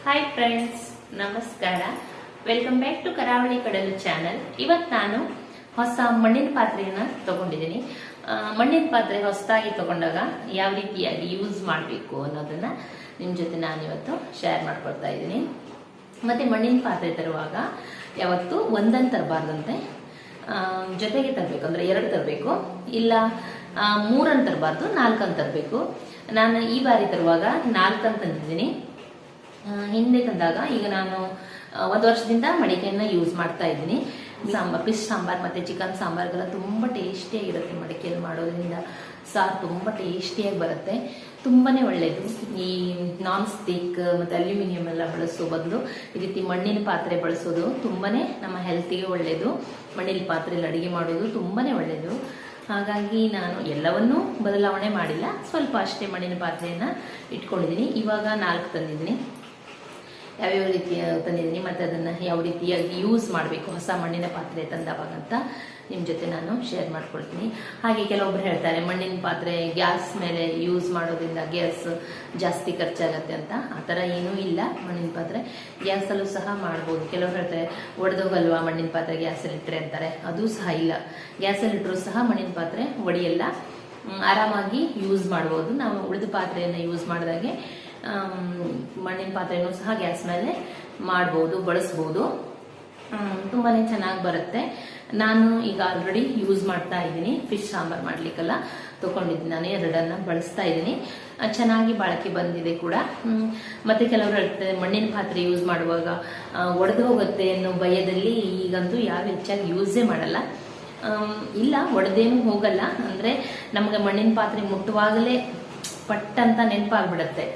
Hi friends, ನಮಸ್ಕಾರ. Welcome back to ಕರಾವಳಿ ಕಡಲು ಚಾನಲ್. ಇವತ್ತು ನಾನು ಹೊಸ ಮಣ್ಣಿನ ಪಾತ್ರೆಯನ್ನು ತಗೊಂಡಿದ್ದೀನಿ. ಮಣ್ಣಿನ ಪಾತ್ರೆ ಹೊಸದಾಗಿ ತಗೊಂಡಾಗ ಯಾವ ರೀತಿಯಾಗಿ ಯೂಸ್ ಮಾಡಬೇಕು ಅನ್ನೋದನ್ನ ನಿಮ್ಮ ಜೊತೆ ನಾನು ಇವತ್ತು ಶೇರ್ ಮಾಡ್ಕೊಳ್ತಾ ಇದ್ದೀನಿ. ಮತ್ತೆ ಮಣ್ಣಿನ ಪಾತ್ರೆ ತರುವಾಗ ಯಾವತ್ತು ಒಂದನ್ನು ತರಬಾರ್ದಂತೆ, ಜೊತೆಗೆ ತರಬೇಕು. ಅಂದ್ರೆ 2 ತರಬೇಕು, ಇಲ್ಲ 3 ತರಬಾರ್ದು, 4 ತರಬೇಕು. ನಾನು ಈ ಬಾರಿ ತರುವಾಗ 4 ತಂದಿದ್ದೀನಿ. ಹಿಂದೆ ತಂದಾಗ ಈಗ ನಾನು 1 ವರ್ಷದಿಂದ ಮಡಿಕೆಯನ್ನ ಯೂಸ್ ಮಾಡ್ತಾ ಇದ್ದೀನಿ. ಫಿಶ್ ಸಾಂಬಾರ್ ಮತ್ತೆ ಚಿಕನ್ ಸಾಂಬಾರ್ಗೆಲ್ಲ ತುಂಬಾ ಟೇಸ್ಟಿಯಾಗಿರುತ್ತೆ. ಮಡಿಕೆಯಲ್ಲಿ ಮಾಡೋದ್ರಿಂದ ಸಾರು ತುಂಬಾ ಟೇಸ್ಟಿಯಾಗಿ ಬರುತ್ತೆ. ತುಂಬಾನೇ ಒಳ್ಳೇದು. ಈ ನಾನ್ ಸ್ಟಿಕ್ ಮತ್ತೆ ಅಲ್ಯೂಮಿನಿಯಂ ಎಲ್ಲ ಬಳಸೋ ಬದಲು ಈ ರೀತಿ ಮಣ್ಣಿನ ಪಾತ್ರೆ ಬಳಸೋದು ತುಂಬಾನೇ ನಮ್ಮ ಹೆಲ್ತಿಗೆ ಒಳ್ಳೇದು. ಮಣ್ಣಿನ ಪಾತ್ರೆಯಲ್ಲಿ ಅಡಿಗೆ ಮಾಡೋದು ತುಂಬಾನೇ ಒಳ್ಳೇದು. ಹಾಗಾಗಿ ನಾನು ಎಲ್ಲವನ್ನೂ ಬದಲಾವಣೆ ಮಾಡಿಲ್ಲ, ಸ್ವಲ್ಪ ಅಷ್ಟೇ ಮಣ್ಣಿನ ಪಾತ್ರೆಯನ್ನ ಇಟ್ಕೊಂಡಿದ್ದೀನಿ. ಇವಾಗ 4 ತಂದಿದ್ದೀನಿ. ಯಾವ್ಯಾವ ರೀತಿಯ ತಂದಿದ್ದೀನಿ ಮತ್ತೆ ಅದನ್ನ ಯಾವ ರೀತಿಯಾಗಿ ಯೂಸ್ ಮಾಡಬೇಕು ಹೊಸ ಮಣ್ಣಿನ ಪಾತ್ರೆ ತಂದವಾಗ ಅಂತ ನಿಮ್ಮ ಜೊತೆ ನಾನು ಶೇರ್ ಮಾಡ್ಕೊಳ್ತೀನಿ. ಹಾಗೆ ಕೆಲವೊಬ್ರು ಹೇಳ್ತಾರೆ ಮಣ್ಣಿನ ಪಾತ್ರೆ ಗ್ಯಾಸ್ ಮೇಲೆ ಯೂಸ್ ಮಾಡೋದ್ರಿಂದ ಗ್ಯಾಸ್ ಜಾಸ್ತಿ ಖರ್ಚಾಗತ್ತೆ ಅಂತ. ಆ ಥರ ಏನೂ ಇಲ್ಲ. ಮಣ್ಣಿನ ಪಾತ್ರೆ ಗ್ಯಾಸಲ್ಲೂ ಸಹ ಮಾಡ್ಬೋದು. ಕೆಲವ್ರು ಹೇಳ್ತಾರೆ ಒಡೆದೋಗಲ್ವಾ ಮಣ್ಣಿನ ಪಾತ್ರೆ ಗ್ಯಾಸಲ್ಲಿ ಇಟ್ಟರೆ ಅಂತಾರೆ. ಅದು ಸಹ ಇಲ್ಲ, ಗ್ಯಾಸಲ್ಲಿ ಇಟ್ಟರು ಸಹ ಮಣ್ಣಿನ ಪಾತ್ರೆ ಒಡೆಯಲ್ಲ, ಆರಾಮಾಗಿ ಯೂಸ್ ಮಾಡ್ಬೋದು. ನಾವು ಉಳಿದ ಪಾತ್ರೆಯನ್ನು ಯೂಸ್ ಮಾಡಿದಾಗೆ ಮಣ್ಣಿನ ಪಾತ್ರೆನೂ ಸಹ ಗ್ಯಾಸ್ ಮೇಲೆ ಮಾಡ್ಬೋದು, ಬಳಸ್ಬೋದು. ತುಂಬಾನೇ ಚೆನ್ನಾಗಿ ಬರುತ್ತೆ. ನಾನು ಈಗ ಆಲ್ರೆಡಿ ಯೂಸ್ ಮಾಡ್ತಾ ಇದ್ದೀನಿ. ಫಿಶ್ ಸಾಂಬಾರ್ ಮಾಡ್ಲಿಕ್ಕೆಲ್ಲ ತಗೊಂಡಿದ್ದೀನಿ. ನಾನು 2 ಬಳಸ್ತಾ ಇದ್ದೀನಿ. ಚೆನ್ನಾಗಿ ಬಾಳಿಕೆ ಬಂದಿದೆ ಕೂಡ. ಮತ್ತೆ ಕೆಲವರು ಹೇಳ್ತಾರೆ ಮಣ್ಣಿನ ಪಾತ್ರೆ ಯೂಸ್ ಮಾಡುವಾಗ ಒಡೆದು ಹೋಗುತ್ತೆ ಅನ್ನೋ ಭಯದಲ್ಲಿ ಈಗಂತೂ ಯಾರು ಹೆಚ್ಚಾಗಿ ಯೂಸೇ ಮಾಡಲ್ಲ. ಇಲ್ಲ, ಒಡೆದೇನು ಹೋಗಲ್ಲ. ಅಂದ್ರೆ ನಮ್ಗೆ ಮಣ್ಣಿನ ಪಾತ್ರೆ ಮುಟ್ಟುವಾಗಲೇ ಪಟ್ ಅಂತ ನೆನಪಾಗ್ಬಿಡತ್ತೆ,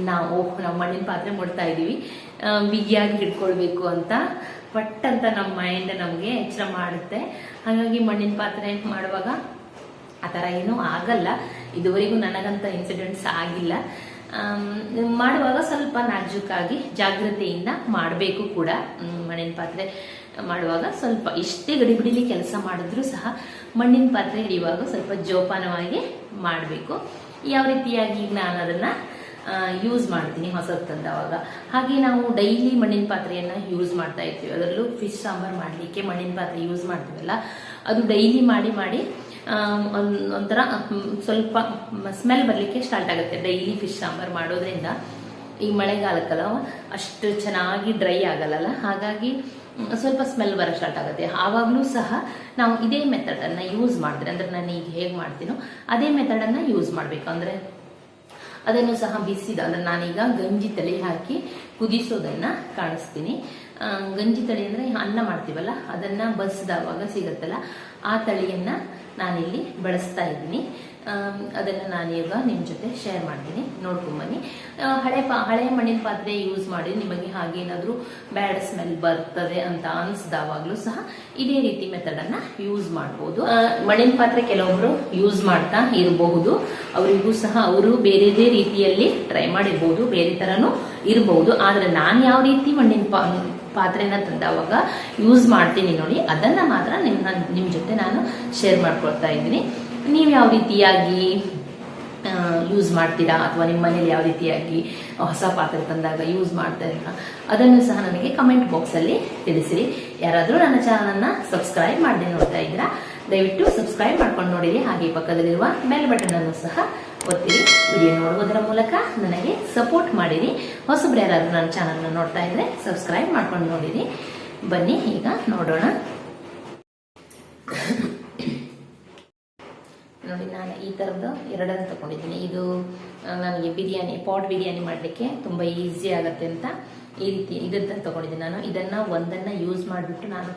ನಾವು ಮಣ್ಣಿನ ಪಾತ್ರೆ ಮುಡ್ತಾ ಇದೀವಿ, ಬಿಗಿಯಾಗಿ ಹಿಡ್ಕೊಳ್ಬೇಕು ಅಂತ ಪಟ್ ಅಂತ ನಮ್ಮ ಮೈಂಡ್ ನಮಗೆ ಎಚ್ಚರ ಮಾಡುತ್ತೆ. ಹಾಗಾಗಿ ಮಣ್ಣಿನ ಪಾತ್ರೆ ಮಾಡುವಾಗ ಆ ಥರ ಏನೂ ಆಗಲ್ಲ. ಇದುವರೆಗೂ ನನಗಂತ ಇನ್ಸಿಡೆಂಟ್ಸ್ ಆಗಿಲ್ಲ. ಮಾಡುವಾಗ ಸ್ವಲ್ಪ ನಾಜೂಕಾಗಿ ಜಾಗ್ರತೆಯಿಂದ ಮಾಡಬೇಕು ಕೂಡ. ಮಣ್ಣಿನ ಪಾತ್ರೆ ಮಾಡುವಾಗ ಸ್ವಲ್ಪ ಎಷ್ಟೇ ಗಡಿಬಿಡಿಲಿ ಕೆಲಸ ಮಾಡಿದ್ರೂ ಸಹ ಮಣ್ಣಿನ ಪಾತ್ರೆ ಹಿಡಿಯುವಾಗ ಸ್ವಲ್ಪ ಜೋಪಾನವಾಗಿ ಮಾಡಬೇಕು. ಯಾವ ರೀತಿಯಾಗಿ ಈಗ ನಾನು ಅದನ್ನ ಯೂಸ್ ಮಾಡ್ತೀನಿ ಹೊಸದು ತಂದವಾಗ. ಹಾಗೆ ನಾವು ಡೈಲಿ ಮಣ್ಣಿನ ಪಾತ್ರೆಯನ್ನ ಯೂಸ್ ಮಾಡ್ತಾ ಇರ್ತೀವಿ. ಅದರಲ್ಲೂ ಫಿಶ್ ಸಾಂಬಾರ್ ಮಾಡಲಿಕ್ಕೆ ಮಣ್ಣಿನ ಪಾತ್ರೆ ಯೂಸ್ ಮಾಡ್ತೀವಲ್ಲ, ಅದು ಡೈಲಿ ಮಾಡಿ ಮಾಡಿ ಒಂಥರ ಸ್ವಲ್ಪ ಸ್ಮೆಲ್ ಬರಲಿಕ್ಕೆ ಸ್ಟಾರ್ಟ್ ಆಗುತ್ತೆ. ಡೈಲಿ ಫಿಶ್ ಸಾಂಬಾರ್ ಮಾಡೋದ್ರಿಂದ ಈ ಮಳೆಗಾಲಕ್ಕಲ್ಲ ಅಷ್ಟು ಚೆನ್ನಾಗಿ ಡ್ರೈ ಆಗಲ್ಲ, ಹಾಗಾಗಿ ಸ್ವಲ್ಪ ಸ್ಮೆಲ್ ಬರೋ ಸ್ಟಾರ್ಟ್ ಆಗುತ್ತೆ. ಆವಾಗಲೂ ಸಹ ನಾವು ಇದೇ ಮೆಥಡನ್ನು ಯೂಸ್ ಮಾಡಿದ್ರೆ, ಅಂದ್ರೆ ನಾನು ಈಗ ಹೇಗೆ ಮಾಡ್ತೀನೋ ಅದೇ ಮೆಥಡನ್ನು ಯೂಸ್ ಮಾಡಬೇಕು. ಅಂದರೆ ಅದನ್ನು ಸಹ ಬಿಸಿದ, ಅಂದ್ರೆ ನಾನೀಗ ಗಂಜಿ ತಳಿ ಹಾಕಿ ಕುದಿಸೋದನ್ನ ಕಾಣಿಸ್ತೀನಿ. ಗಂಜಿ ತಳಿ ಅಂದ್ರೆ ಅನ್ನ ಮಾಡ್ತೀವಲ್ಲ, ಅದನ್ನ ಬಸಿದವಾಗ ಸಿಗತ್ತಲ್ಲ, ಆ ತಳಿಯನ್ನ ನಾನಿಲ್ಲಿ ಬಳಸ್ತಾ ಇದ್ದೀನಿ. ಅದನ್ನ ನಾನೀಗ ನಿಮ್ಮ ಜೊತೆ ಶೇರ್ ಮಾಡ್ತೀನಿ, ನೋಡ್ಕೊಂಬನ್ನಿ. ಹಳೆ ಮಣ್ಣಿನ ಪಾತ್ರೆ ಯೂಸ್ ಮಾಡಿ ನಿಮಗೆ ಹಾಗೇನಾದ್ರೂ ಬ್ಯಾಡ್ ಸ್ಮೆಲ್ ಬರ್ತದೆ ಅಂತ ಅನ್ಸ್ದಾವಾಗ್ಲೂ ಸಹ ಇದೇ ರೀತಿ ಮೆಥಡ್ ಅನ್ನ ಯೂಸ್ ಮಾಡಬಹುದು. ಮಣ್ಣಿನ ಪಾತ್ರೆ ಕೆಲವೊಬ್ರು ಯೂಸ್ ಮಾಡ್ತಾ ಇರಬಹುದು, ಅವರಿಗೂ ಸಹ ಅವರು ಬೇರೆದೇ ರೀತಿಯಲ್ಲಿ ಟ್ರೈ ಮಾಡಿರ್ಬಹುದು, ಬೇರೆ ತರನು ಇರಬಹುದು. ಆದ್ರೆ ನಾನು ಯಾವ ರೀತಿ ಮಣ್ಣಿನ ಪಾತ್ರೆನ ತಂದವಾಗ ಯೂಸ್ ಮಾಡ್ತೀನಿ ನೋಡಿ, ಅದನ್ನ ಮಾತ್ರ ನಿಮ್ ಜೊತೆ ನಾನು ಶೇರ್ ಮಾಡ್ಕೊಳ್ತಾ ಇದ್ದೀನಿ. ನೀವು ಯಾವ ರೀತಿಯಾಗಿ ಯೂಸ್ ಮಾಡ್ತೀರಾ, ಅಥವಾ ನಿಮ್ಮ ಮನೇಲಿ ಯಾವ ರೀತಿಯಾಗಿ ಹೊಸ ಪಾತ್ರೆ ತಂದಾಗ ಯೂಸ್ ಮಾಡ್ತಾ ಇದ್ದೀರಾ, ಅದನ್ನು ಸಹ ನನಗೆ ಕಮೆಂಟ್ ಬಾಕ್ಸ್ ಅಲ್ಲಿ ತಿಳಿಸಿರಿ. ಯಾರಾದರೂ ನನ್ನ ಚಾನಲ್ನ ಸಬ್ಸ್ಕ್ರೈಬ್ ಮಾಡದೆ ನೋಡ್ತಾ ಇದ್ದೀರಾ, ದಯವಿಟ್ಟು ಸಬ್ಸ್ಕ್ರೈಬ್ ಮಾಡ್ಕೊಂಡು ನೋಡಿರಿ. ಹಾಗೆ ಪಕ್ಕದಲ್ಲಿರುವ ಬೆಲ್ ಬಟನ್ ಅನ್ನು ಸಹ ಒತ್ತಿರಿ. ವಿಡಿಯೋ ನೋಡುವುದರ ಮೂಲಕ ನನಗೆ ಸಪೋರ್ಟ್ ಮಾಡಿರಿ. ಹೊಸಬ್ರು ಯಾರಾದ್ರೂ ನನ್ನ ಚಾನಲ್ನ ನೋಡ್ತಾ ಇದ್ರೆ ಸಬ್ಸ್ಕ್ರೈಬ್ ಮಾಡ್ಕೊಂಡು ನೋಡಿರಿ. ಬನ್ನಿ ಈಗ ನೋಡೋಣ. ನೋಡಿ, ನಾನು ಈ ಥರದ್ದು 2 ತಗೊಂಡಿದ್ದೀನಿ. ಇದು ನನಗೆ ಪಾಟ್ ಬಿರಿಯಾನಿ ಮಾಡಲಿಕ್ಕೆ ತುಂಬ ಈಸಿ ಆಗುತ್ತೆ ಅಂತ ಈ ರೀತಿ ಇದನ್ನ ತಗೊಂಡಿದ್ದೀನಿ. ನಾನು ಒಂದನ್ನು ಯೂಸ್ ಮಾಡಿಬಿಟ್ಟು ನಾನು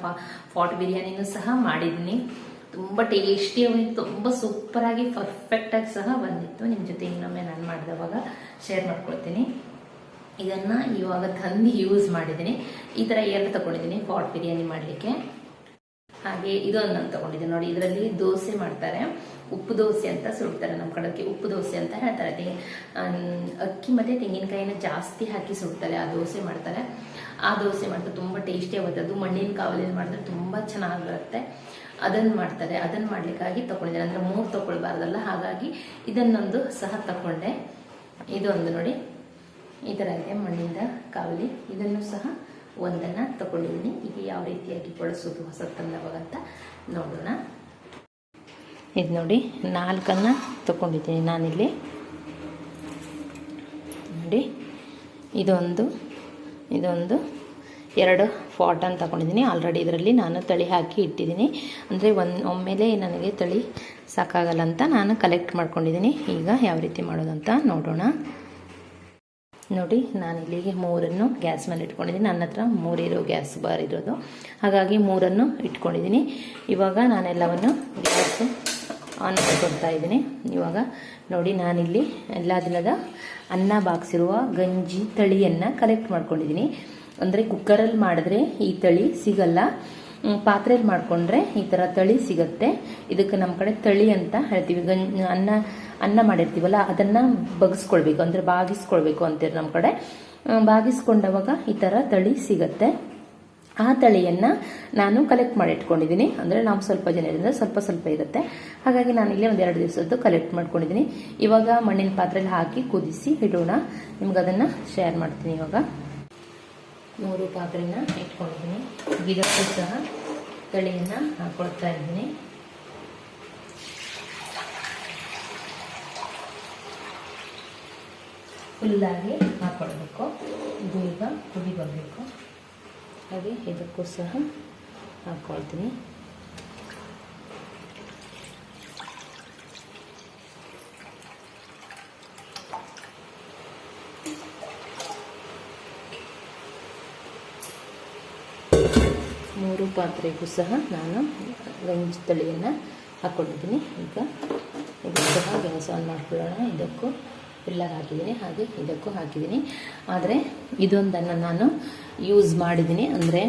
ಪಾಟ್ ಬಿರಿಯಾನಿನೂ ಸಹ ಮಾಡಿದ್ದೀನಿ. ತುಂಬ ಟೇಸ್ಟಿಯಾಗಿ, ತುಂಬ ಸೂಪರಾಗಿ, ಪರ್ಫೆಕ್ಟಾಗಿ ಸಹ ಬಂದಿತ್ತು. ನಿಮ್ಮ ಜೊತೆ ಇನ್ನೊಮ್ಮೆ ನಾನು ಮಾಡಿದವಾಗ ಶೇರ್ ಮಾಡ್ಕೊಳ್ತೀನಿ. ಇದನ್ನು ಇವಾಗ ತಂದು ಯೂಸ್ ಮಾಡಿದ್ದೀನಿ. ಈ ಥರ 2 ತಗೊಂಡಿದ್ದೀನಿ ಪಾಟ್ ಬಿರಿಯಾನಿ ಮಾಡಲಿಕ್ಕೆ. ಹಾಗೆ ಇದೊಂದು ತಗೊಂಡಿದ್ದೀನಿ ನೋಡಿ, ಇದರಲ್ಲಿ ದೋಸೆ ಮಾಡ್ತಾರೆ, ಉಪ್ಪು ದೋಸೆ ಅಂತ ಸುಡ್ತಾರೆ. ನಮ್ಮ ಕಡೆಗೆ ಉಪ್ಪು ದೋಸೆ ಅಂತ ಹೇಳ್ತಾರೆ. ಅಕ್ಕಿ ಮತ್ತೆ ತೆಂಗಿನಕಾಯಿನ ಜಾಸ್ತಿ ಹಾಕಿ ಸುಡ್ತಾರೆ, ಆ ದೋಸೆ ಮಾಡ್ತಾರೆ. ಆ ದೋಸೆ ಮಾಡಿದ್ರೆ ತುಂಬ ಟೇಸ್ಟಿ ಆಗುತ್ತೆ. ಅದು ಮಣ್ಣಿನ ಕಾವಲಿಯಲ್ಲಿ ಮಾಡಿದ್ರೆ ತುಂಬ ಚೆನ್ನಾಗಿ ಬರುತ್ತೆ. ಅದನ್ನು ಮಾಡ್ತಾರೆ. ಅದನ್ನು ಮಾಡ್ಲಿಕ್ಕಾಗಿ ತಗೊಂಡಿದ್ದೀನಿ. ಅಂದ್ರೆ 3 ತಗೊಳ್ಬಾರ್ದಲ್ಲ, ಹಾಗಾಗಿ ಇದನ್ನೊಂದು ಸಹ ತಗೊಂಡೆ. ಇದೊಂದು ನೋಡಿ, ಈ ಥರ ಇದೆ ಮಣ್ಣಿಂದ ಕಾವಲಿ. ಇದನ್ನು ಸಹ ಒಂದನ್ನು ತಗೊಂಡಿದ್ದೀನಿ. ಈಗ ಯಾವ ರೀತಿಯಾಗಿ ಬಳಸೋದು ಹೊಸ ತಂದವಾಗ ಅಂತ ನೋಡೋಣ. ಇದು ನೋಡಿ 4 ತಗೊಂಡಿದ್ದೀನಿ ನಾನಿಲ್ಲಿ ನೋಡಿ. ಇದೊಂದು 2 ಫಾಟನ್ನು ತಗೊಂಡಿದ್ದೀನಿ. ಆಲ್ರೆಡಿ ಇದರಲ್ಲಿ ನಾನು ತಳಿ ಹಾಕಿ ಇಟ್ಟಿದ್ದೀನಿ. ಅಂದರೆ ಒಮ್ಮೆಲೆ ನನಗೆ ತಳಿ ಸಾಕಾಗಲ್ಲ ಅಂತ ನಾನು ಕಲೆಕ್ಟ್ ಮಾಡ್ಕೊಂಡಿದ್ದೀನಿ. ಈಗ ಯಾವ ರೀತಿ ಮಾಡೋದಂತ ನೋಡೋಣ. ನೋಡಿ ನಾನು ಇಲ್ಲಿಗೆ 3 ಗ್ಯಾಸ್ ಮೇಲೆ ಇಟ್ಕೊಂಡಿದ್ದೀನಿ. ನನ್ನ ಹತ್ರ 3 ಗ್ಯಾಸ್ ಬಾರ್ ಇರೋದು, ಹಾಗಾಗಿ 3 ಇಟ್ಕೊಂಡಿದ್ದೀನಿ. ಇವಾಗ ನಾನೆಲ್ಲವನ್ನು ಗ್ಯಾಸ್ ಆನ್ ಮಾಡ್ಕೊಳ್ತಾ ಇದ್ದೀನಿ. ಇವಾಗ ನೋಡಿ ನಾನಿಲ್ಲಿ ಎಲ್ಲ ದಿನದ ಅನ್ನ ಬಾಗಿಸಿರುವ ಗಂಜಿ ತಳಿಯನ್ನು ಕಲೆಕ್ಟ್ ಮಾಡ್ಕೊಂಡಿದ್ದೀನಿ. ಅಂದರೆ ಕುಕ್ಕರಲ್ಲಿ ಮಾಡಿದ್ರೆ ಈ ತಳಿ ಸಿಗಲ್ಲ, ಪಾತ್ರೆಯಲ್ಲಿ ಮಾಡಿಕೊಂಡ್ರೆ ಈ ಥರ ತಳಿ ಸಿಗುತ್ತೆ. ಇದಕ್ಕೆ ನಮ್ಮ ಕಡೆ ತಳಿ ಅಂತ ಹೇಳ್ತೀವಿ. ಅನ್ನ ಮಾಡಿರ್ತೀವಲ್ಲ ಅದನ್ನು ಬಗ್ಸ್ಕೊಳ್ಬೇಕು, ಅಂದರೆ ಬಾಗಿಸ್ಕೊಳ್ಬೇಕು ಅಂತೀರಿ ನಮ್ಮ ಕಡೆ. ಬಾಗಿಸ್ಕೊಂಡವಾಗ ಈ ಥರ ತಳಿ ಸಿಗತ್ತೆ. ಆ ತಳಿಯನ್ನು ನಾನು ಕಲೆಕ್ಟ್ ಮಾಡಿ ಇಟ್ಕೊಂಡಿದ್ದೀನಿ. ಅಂದರೆ ನಾವು ಸ್ವಲ್ಪ ಜನ ಇರೋದ್ರಿಂದ ಸ್ವಲ್ಪ ಇರುತ್ತೆ, ಹಾಗಾಗಿ ನಾನಿಲ್ಲೇ 2 ದಿವಸದ್ದು ಕಲೆಕ್ಟ್ ಮಾಡ್ಕೊಂಡಿದ್ದೀನಿ. ಇವಾಗ ಮಣ್ಣಿನ ಪಾತ್ರೆಯಲ್ಲಿ ಹಾಕಿ ಕುದಿಸಿ ಇಡೋಣ. ನಿಮ್ಗೆ ಅದನ್ನು ಶೇರ್ ಮಾಡ್ತೀನಿ. ಇವಾಗ 3 ಪಾತ್ರೆನ ಇಟ್ಕೊಂಡಿದ್ದೀನಿ. ಇದಕ್ಕೂ ಸಹ ತಳಿಯನ್ನು ಹಾಕೊಳ್ತಾ ಇದ್ದೀನಿ. ಫುಲ್ಲಾಗಿ ಹಾಕ್ಕೊಳ್ಬೇಕು. ಇದು ಈಗ ಕುದಿ ಬರಬೇಕು. ಹಾಗೆ ಇದಕ್ಕೂ ಸಹ ಹಾಕ್ಕೊಳ್ತೀನಿ. ಮೂರು ಪಾತ್ರೆಗೂ ಸಹ ನಾನು ಗಂಜಿ ತಳಿಯನ್ನು ಹಾಕ್ಕೊಂಡಿದ್ದೀನಿ. ಈಗ ಇದಕ್ಕೂ ಸಹ ಗ್ಯಾಸ್ ಆನ್ ಮಾಡ್ಕೊಳ್ಳೋಣ. ಇದಕ್ಕೂ ಎಲ್ಲ ಹಾಕಿದ್ದೀನಿ, ಹಾಗೆ ಇದಕ್ಕೂ ಹಾಕಿದ್ದೀನಿ. ಆದರೆ ಇದೊಂದನ್ನು ನಾನು ಯೂಸ್ ಮಾಡಿದ್ದೀನಿ, ಅಂದರೆ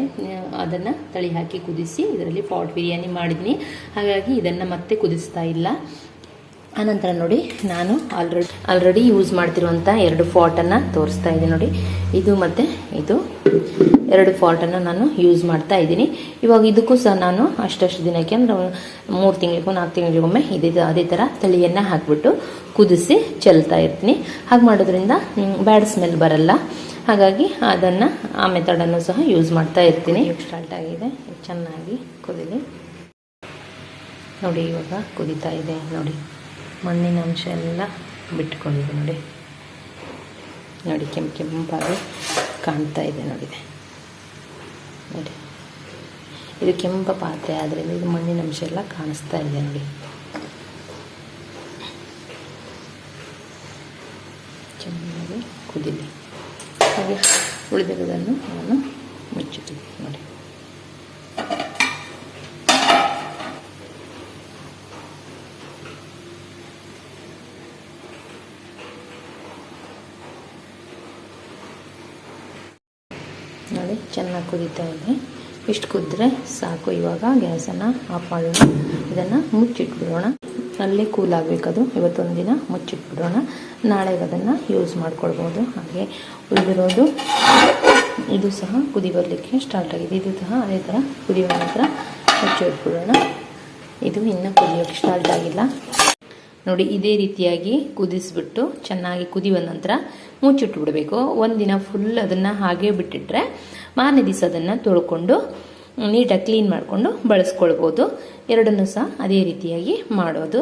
ಅದನ್ನು ತಳಿ ಹಾಕಿ ಕುದಿಸಿ ಇದರಲ್ಲಿ ಪಾಟ್ ಬಿರಿಯಾನಿ ಮಾಡಿದ್ದೀನಿ. ಹಾಗಾಗಿ ಇದನ್ನು ಮತ್ತೆ ಕುದಿಸ್ತಾ ಇಲ್ಲ. ಆನಂತರ ನೋಡಿ ನಾನು ಆಲ್ರೆಡಿ ಯೂಸ್ ಮಾಡ್ತಿರುವಂಥ 2 ಪಾಟನ್ನು ತೋರಿಸ್ತಾ ಇದ್ದೀನಿ ನೋಡಿ. ಇದು ಮತ್ತು ಇದು 2 ಪಾಟನ್ನು ನಾನು ಯೂಸ್ ಮಾಡ್ತಾ ಇದ್ದೀನಿ. ಇವಾಗ ಇದಕ್ಕೂ ಸಹ ನಾನು ಅಷ್ಟು ದಿನಕ್ಕೆ, ಅಂದರೆ 3 ತಿಂಗಳಿಗೂ 4 ತಿಂಗಳಿಗೊಮ್ಮೆ ಅದೇ ಥರ ತಳಿಯನ್ನು ಹಾಕಿಬಿಟ್ಟು ಕುದಿಸಿ ಚೆಲ್ತಾ ಇರ್ತೀನಿ. ಹಾಗೆ ಮಾಡೋದ್ರಿಂದ ಬ್ಯಾಡ್ ಸ್ಮೆಲ್ ಬರಲ್ಲ. ಹಾಗಾಗಿ ಅದನ್ನು ಆ ಮೆಥಡನ್ನು ಸಹ ಯೂಸ್ ಮಾಡ್ತಾ ಇರ್ತೀನಿ. ಸ್ಟಾರ್ಟ್ ಆಗಿದೆ, ಚೆನ್ನಾಗಿ ಕುದಿಲಿ ನೋಡಿ. ಇವಾಗ ಕುದೀತಾ ಇದೆ ನೋಡಿ. ಮಣ್ಣಿನ ಅಂಶ ಎಲ್ಲ ಬಿಟ್ಕೊಂಡಿದೆ ನೋಡಿ. ನೋಡಿ ಕೆಂಪಾಗಿ ಕಾಣ್ತಾ ಇದೆ ನೋಡಿ. ಇದು ಕೆಂಪು ಪಾತ್ರೆ ಆದ್ದರಿಂದ ಇದು ಮಣ್ಣಿನ ಅಂಶ ಎಲ್ಲ ಕಾಣಿಸ್ತಾ ಇದೆ ನೋಡಿ. ಚೆನ್ನಾಗಿ ಕುದಿಲಿ. ಹಾಗೆ ಉಳಿದಿರೋದನ್ನು ನಾನು ಮುಚ್ಚುತ್ತೀನಿ ನೋಡಿ. ನೋಡಿ ಚೆನ್ನಾಗಿ ಕುದೀತಾ ಇದೆ. ಇಷ್ಟು ಕುದ್ರೆ ಸಾಕು. ಇವಾಗ ಗ್ಯಾಸನ್ನು ಆಫ್ ಮಾಡೋಣ. ಇದನ್ನು ಮುಚ್ಚಿಟ್ಬಿಡೋಣ. ಅಲ್ಲೇ ಕೂಲಾಗಬೇಕದು. ಇವತ್ತೊಂದು ದಿನ ಮುಚ್ಚಿಟ್ಬಿಡೋಣ. ನಾಳೆಗೆ ಅದನ್ನು ಯೂಸ್ ಮಾಡ್ಕೊಳ್ಬೋದು. ಹಾಗೆ ಉಳಿದಿರೋದು ಇದು ಸಹ ಕುದಿ ಬರಲಿಕ್ಕೆ ಸ್ಟಾರ್ಟ್ ಆಗಿದೆ. ಇದು ಸಹ ಅದೇ ಥರ ಕುದಿಯೋ ನಂತರ ಮುಚ್ಚಿಟ್ಬಿಡೋಣ. ಇದು ಇನ್ನೂ ಕುದಿಯೋಕ್ಕೆ ಸ್ಟಾರ್ಟ್ ಆಗಿಲ್ಲ ನೋಡಿ. ಇದೇ ರೀತಿಯಾಗಿ ಕುದಿಸ್ಬಿಟ್ಟು ಚೆನ್ನಾಗಿ ಕುದಿಯುವ ನಂತರ ಮುಚ್ಚಿಟ್ಬಿಡಬೇಕು. ಒಂದಿನ ಫುಲ್ ಅದನ್ನು ಹಾಗೆ ಬಿಟ್ಟಿಟ್ರೆ ಮಾರನೇ ದಿವಸ ಅದನ್ನು ತೊಳ್ಕೊಂಡು ನೀಟಾಗಿ ಕ್ಲೀನ್ ಮಾಡಿಕೊಂಡು ಬಳಸ್ಕೊಳ್ಬೋದು. ಎರಡನ್ನೂ ಸಹ ಅದೇ ರೀತಿಯಾಗಿ ಮಾಡೋದು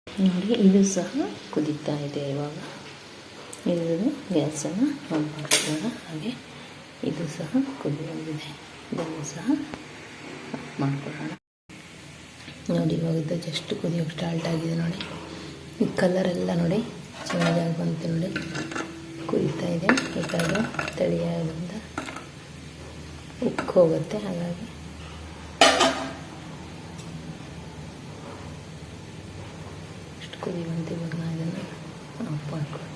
ನೋಡಿ. ಇದು ಸಹ ಕುದೀತಾ ಇದೆ. ಇವಾಗ ಇದು ಗ್ಯಾಸನ್ನು ಆನ್ ಮಾಡ್ಕೊಳ್ಳೋಣ. ಹಾಗೆ ಇದು ಸಹ ಕುದಿ ಬಂದಿದೆ. ಇದನ್ನು ಸಹ ಆಫ್ ಮಾಡ್ಕೊಳ್ಳೋಣ ನೋಡಿ. ಇವಾಗ ಇದು ಜಸ್ಟ್ ಕುದಿಯೋಕ್ಕೆ ಸ್ಟಾರ್ಟ್ ಆಗಿದೆ ನೋಡಿ. ಈ ಕಲರೆಲ್ಲ ನೋಡಿ ಚೇಂಜ್ ಆಗಿ ಬಂತು ನೋಡಿ. ಕುದೀತಾ ಇದೆ. ಈ ಕಡೆ ತಳಿಯಾದ್ರಿಂದ ಉಕ್ಕು ಹೋಗುತ್ತೆ. ಹಾಗಾಗಿ ಇಷ್ಟು ಕುದಿ ಬಂತು. ಇವಾಗ ನಾನು ಇದನ್ನು ಆಫ್ ಮಾಡ್ಕೊಳ್ತೀನಿ.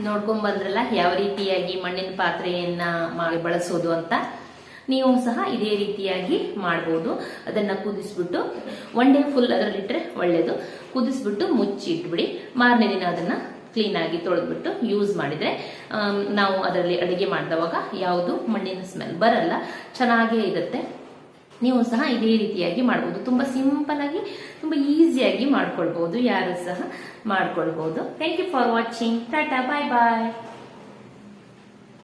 ನೋಡ್ಕೊಂಡ್ ಬಂದ್ರಲ್ಲ ಯಾವ ರೀತಿಯಾಗಿ ಮಣ್ಣಿನ ಪಾತ್ರೆಯನ್ನ ಬಳಸೋದು ಅಂತ. ನೀವು ಸಹ ಇದೇ ರೀತಿಯಾಗಿ ಮಾಡಬಹುದು. ಅದನ್ನ ಕುದಿಸ್ಬಿಟ್ಟು ಒನ್ ಡೇ ಫುಲ್ ಅದರಲ್ಲಿಟ್ರೆ ಒಳ್ಳೇದು. ಕುದಿಸ್ಬಿಟ್ಟು ಮುಚ್ಚಿ ಇಟ್ಬಿಡಿ. ಮಾರನೇ ದಿನ ಅದನ್ನ ಕ್ಲೀನ್ ಆಗಿ ತೊಳೆದ್ಬಿಟ್ಟು ಯೂಸ್ ಮಾಡಿದ್ರೆ ನಾವು ಅದರಲ್ಲಿ ಅಡಿಗೆ ಮಾಡಿದವಾಗ ಯಾವುದು ಮಣ್ಣಿನ ಸ್ಮೆಲ್ ಬರಲ್ಲ, ಚೆನ್ನಾಗೇ ಇರುತ್ತೆ. ನೀವು ಸಹ ಇದೇ ರೀತಿಯಾಗಿ ಮಾಡ್ಬೋದು. ತುಂಬಾ ಸಿಂಪಲ್ ಆಗಿ ತುಂಬಾ ಈಸಿಯಾಗಿ ಮಾಡ್ಕೊಳ್ಬಹುದು, ಯಾರು ಸಹ ಮಾಡ್ಕೊಳ್ಬಹುದು. Thank you for watching. Tata, bye bye.